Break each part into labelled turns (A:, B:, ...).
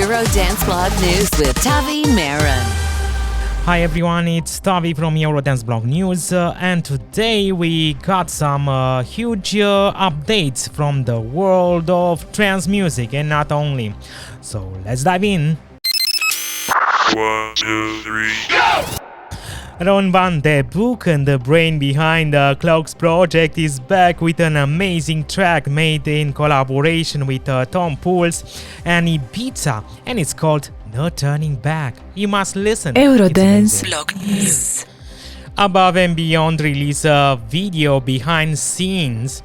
A: Eurodance Blog News with Tavi Marin.
B: Hi everyone, it's Tavi from Eurodance Blog News, and today we got some huge updates from the world of trance music, and not only. So let's dive in.
C: 1, 2, 3, go!
B: Ron van de Boek and the brain behind the Clokx project is back with an amazing track made in collaboration with Tom Pools and Ibiza, and it's called No Turning Back. You must listen.
A: Eurodance Blog News.
B: Above and Beyond released a video behind scenes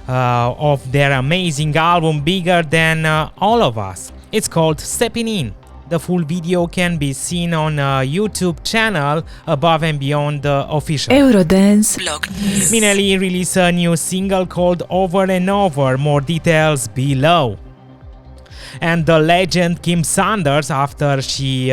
B: of their amazing album Bigger Than All of Us. It's called Stepping In. The full video can be seen on YouTube channel Above and Beyond Official.
A: Eurodance Blog News.
B: Minelli released a new single called Over and Over. More details below. And the legend Kim Sanders, after she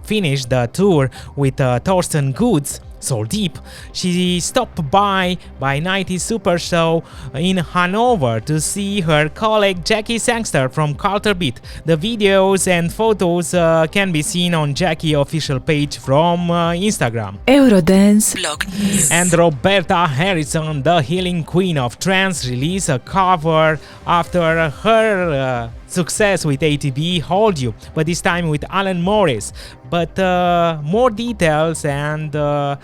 B: finished the tour with Thorsten Goods, Soul Deep, she stopped by 90 Super Show in Hanover to see her colleague Jackie Sangster from Culture Beat. The videos and photos can be seen on Jackie official page from Instagram.
A: Eurodance Blog News.
B: And Roberta Harrison, the healing queen of trance, released a cover after her success with ATB Hold You, but this time with Alan Morris. But more details and the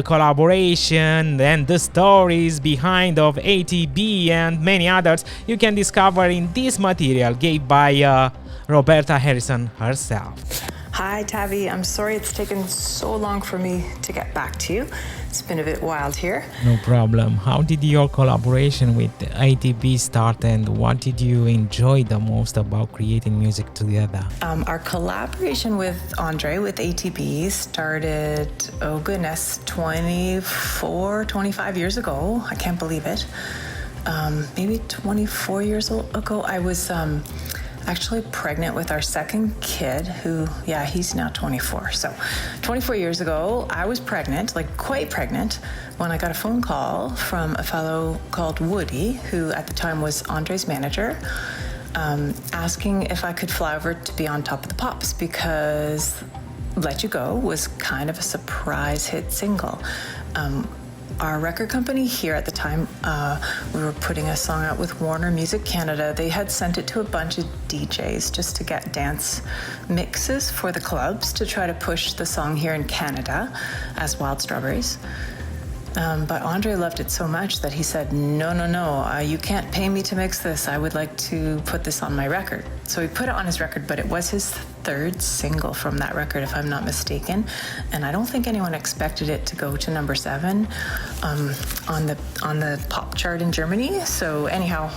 B: collaboration and the stories behind of ATB and many others you can discover in this material gave by Roberta Harrison herself.
D: Hi Tavi, I'm sorry it's taken so long for me to get back to you. It's been a bit wild here.
B: No problem. How did your collaboration with ATB start, and what did you enjoy the most about creating music together?
D: Our collaboration with Andre, with ATB, started, 25 years ago. I can't believe it. Maybe 24 years ago. I was actually pregnant with our second kid, who, he's now 24. So 24 years ago, I was pregnant, like quite pregnant, when I got a phone call from a fellow called Woody, who at the time was Andre's manager, asking if I could fly over to be on Top of the Pops, because Let You Go was kind of a surprise hit single. Our record company here at the time, we were putting a song out with Warner Music Canada. They had sent it to a bunch of DJs just to get dance mixes for the clubs to try to push the song here in Canada as Wild Strawberries. But Andre loved it so much that he said, no, you can't pay me to mix this. I would like to put this on my record. So he put it on his record, but it was his third single from that record, if I'm not mistaken. And I don't think anyone expected it to go to number 7 on the pop chart in Germany. So anyhow,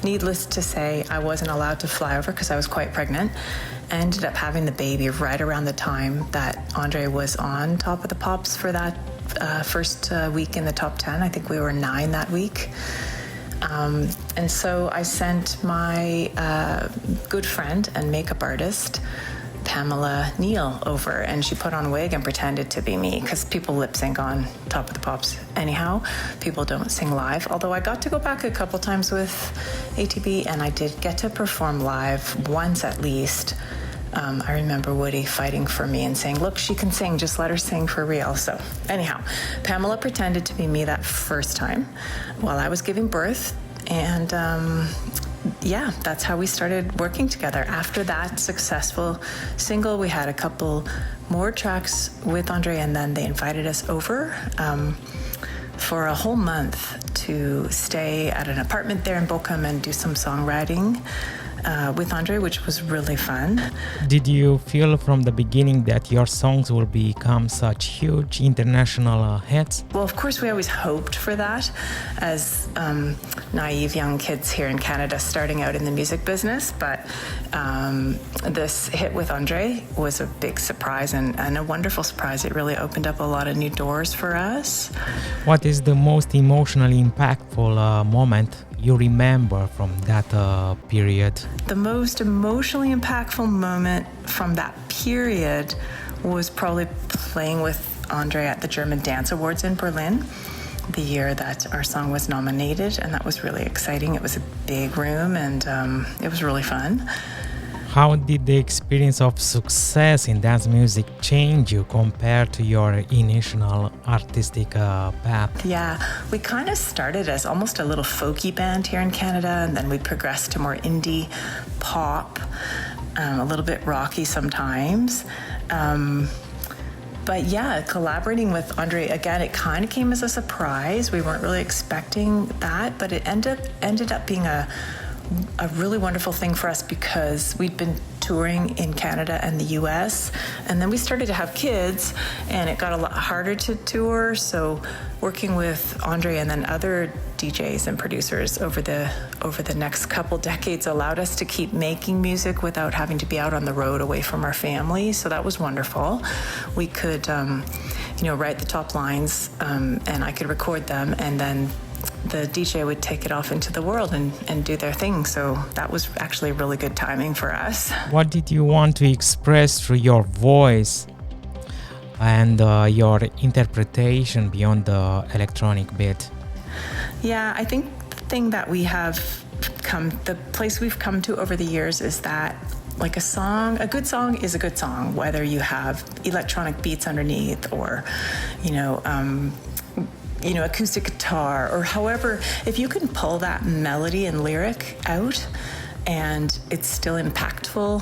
D: needless to say, I wasn't allowed to fly over because I was quite pregnant. I ended up having the baby right around the time that Andre was on Top of the Pops for that first week in the top 10. I think we were 9 that week. And so I sent my good friend and makeup artist, Pamela Neal, over, and she put on a wig and pretended to be me, because people lip sync on Top of the Pops anyhow. People don't sing live, although I got to go back a couple times with ATB, and I did get to perform live once at least. I remember Woody fighting for me and saying, look, she can sing, just let her sing for real. So anyhow, Pamela pretended to be me that first time while I was giving birth. And that's how we started working together. After that successful single, we had a couple more tracks with Andre, and then they invited us over for a whole month to stay at an apartment there in Bochum and do some songwriting with Andre, which was really fun.
B: Did you feel from the beginning that your songs will become such huge international hits?
D: Well, of course, we always hoped for that as naive young kids here in Canada starting out in the music business. But this hit with Andre was a big surprise and a wonderful surprise. It really opened up a lot of new doors for us.
B: What is the most emotionally impactful moment you remember from that period?
D: The most emotionally impactful moment from that period was probably playing with Andre at the German Dance Awards in Berlin, the year that our song was nominated, and that was really exciting. It was a big room, and it was really fun.
B: How did the experience of success in dance music change you compared to your initial artistic path?
D: Yeah, we kind of started as almost a little folky band here in Canada, and then we progressed to more indie pop, a little bit rocky sometimes. But yeah, collaborating with Andre, again, it kind of came as a surprise. We weren't really expecting that, but it ended up being a really wonderful thing for us because we'd been touring in Canada and the US, and then we started to have kids, and it got a lot harder to tour. So working with Andre and then other DJs and producers over the next couple decades allowed us to keep making music without having to be out on the road away from our family. So that was wonderful. We could, write the top lines, and I could record them, and then the DJ would take it off into the world and do their thing. So that was actually really good timing for us.
B: What did you want to express through your voice and your interpretation beyond the electronic bit?
D: Yeah, I think the thing that the place we've come to over the years is that like a good song is a good song, whether you have electronic beats underneath or, acoustic guitar, or however, if you can pull that melody and lyric out and it's still impactful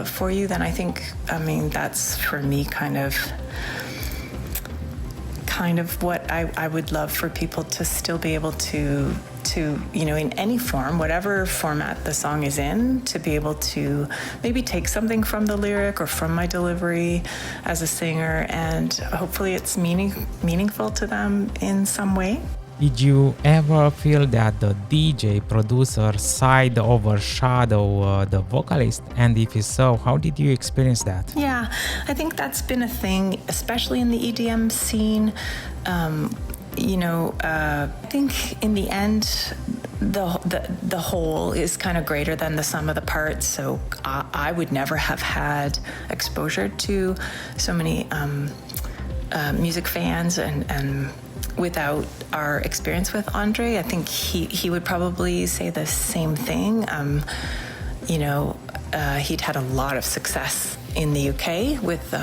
D: for you, then I think, that's for me kind of what I would love for people to still be able to in any form, whatever format the song is in, to be able to maybe take something from the lyric or from my delivery as a singer, and hopefully it's meaningful to them in some way.
B: Did you ever feel that the DJ producer side overshadow the vocalist? And if so, how did you experience that?
D: Yeah, I think that's been a thing, especially in the EDM scene. I think in the end, the whole is kind of greater than the sum of the parts. So I would never have had exposure to so many music fans and without our experience with Andre. I think he would probably say the same thing. He'd had a lot of success in the UK with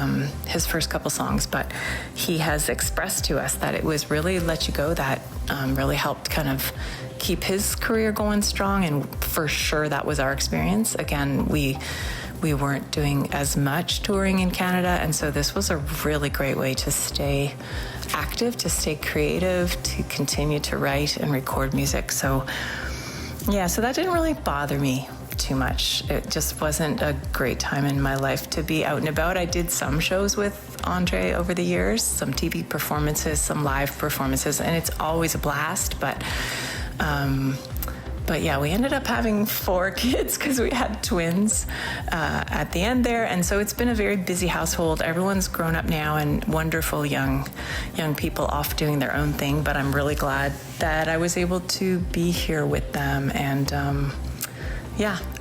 D: his first couple songs, but he has expressed to us that it was really Let You Go that really helped kind of keep his career going strong, and for sure that was our experience. Again, we weren't doing as much touring in Canada, and so this was a really great way to stay active, to stay creative, to continue to write and record music. So that didn't really bother me too much. It just wasn't a great time in my life to be out and about. I did some shows with Andre over the years, some TV performances, some live performances, and it's always a blast. But yeah, we ended up having 4 kids because we had twins at the end there, and so it's been a very busy household. Everyone's grown up now and wonderful young people off doing their own thing. But I'm really glad that I was able to be here with them, and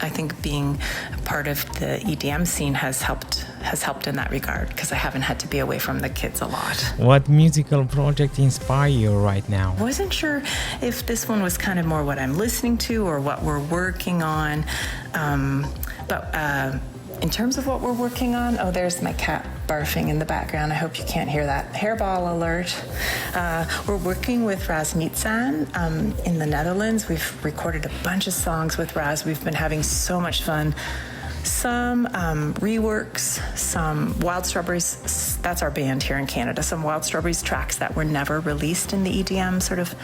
D: I think being a part of the EDM scene has helped in that regard, because I haven't had to be away from the kids a lot.
B: What musical project inspire you right now?
D: I wasn't sure if this one was kind of more what I'm listening to or what we're working on. But in terms of what we're working on, there's my cat barfing in the background. I hope you can't hear that. Hairball alert. We're working with Raz Nitsan in the Netherlands. We've recorded a bunch of songs with Raz. We've been having so much fun. Some reworks, some Wild Strawberries, that's our band here in Canada, some Wild Strawberries tracks that were never released in the EDM sort of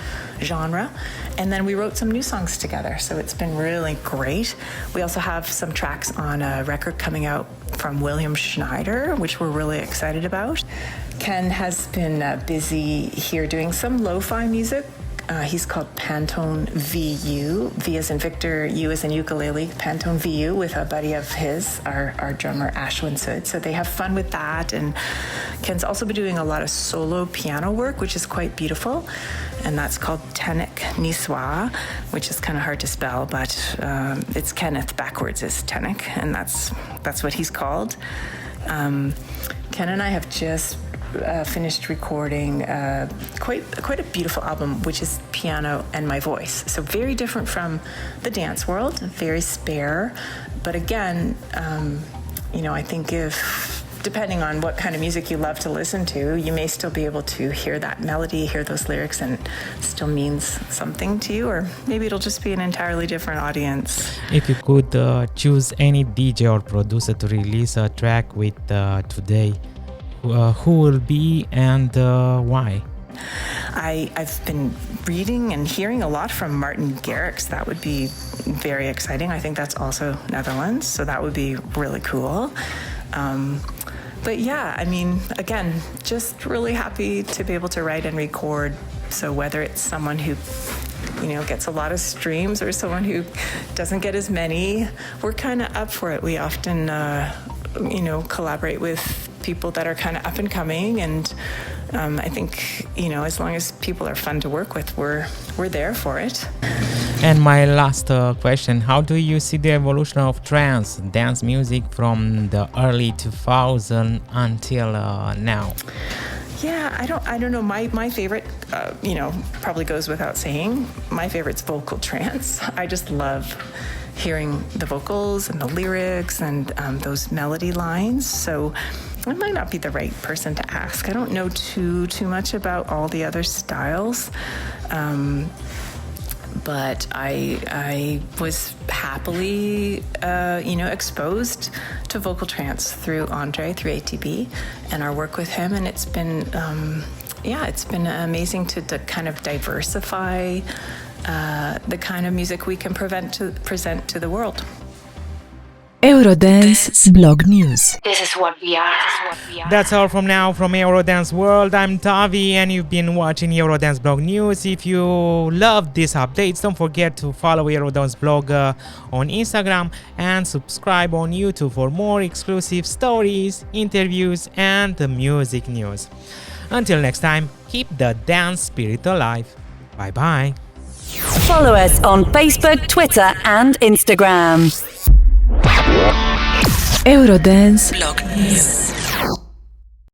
D: genre. And then we wrote some new songs together, so it's been really great. We also have some tracks on a record coming out from William Schneider, which we're really excited about. Ken has been busy here doing some lo-fi music. He's called Pantone VU. V as in Victor, U as in ukulele, Pantone VU, with a buddy of his, our drummer Ashwin Sood. So they have fun with that. And Ken's also been doing a lot of solo piano work, which is quite beautiful. And that's called Tenek Niswa, which is kind of hard to spell, but it's Kenneth backwards is Tenek, and that's what he's called. Ken and I have just finished recording quite a beautiful album, which is piano and my voice. So very different from the dance world, very spare. But again, I think depending on what kind of music you love to listen to, you may still be able to hear that melody, hear those lyrics, and it still means something to you, or maybe it'll just be an entirely different audience.
B: If you could choose any DJ or producer to release a track with today, who will be and why?
D: I've been reading and hearing a lot from Martin Garrix. That would be very exciting. I think that's also Netherlands, so that would be really cool. But yeah, I mean, again, just really happy to be able to write and record. So whether it's someone who, gets a lot of streams or someone who doesn't get as many, we're kind of up for it. We often, collaborate with people that are kind of up and coming. And I think, as long as people are fun to work with, we're there for it.
B: And my last question, how do you see the evolution of trance dance music from the early 2000s until now?
D: Yeah, I don't know. My favorite, probably goes without saying. My favorite's vocal trance. I just love hearing the vocals and the lyrics and those melody lines. So I might not be the right person to ask. I don't know too much about all the other styles. But I was happily, exposed to vocal trance through Andre, through ATB, and our work with him. And it's been, it's been amazing to kind of diversify the kind of music we can present to the world.
A: Eurodance Blog News.
E: This is what we are.
B: That's all from now from Eurodance World. I'm Tavi and you've been watching Eurodance Blog News. If you love these updates, don't forget to follow Eurodance Blog on Instagram and subscribe on YouTube for more exclusive stories, interviews and music news. Until next time, keep the dance spirit alive. Bye bye.
E: Follow us on Facebook, Twitter and Instagram.
A: Eurodance Blog News.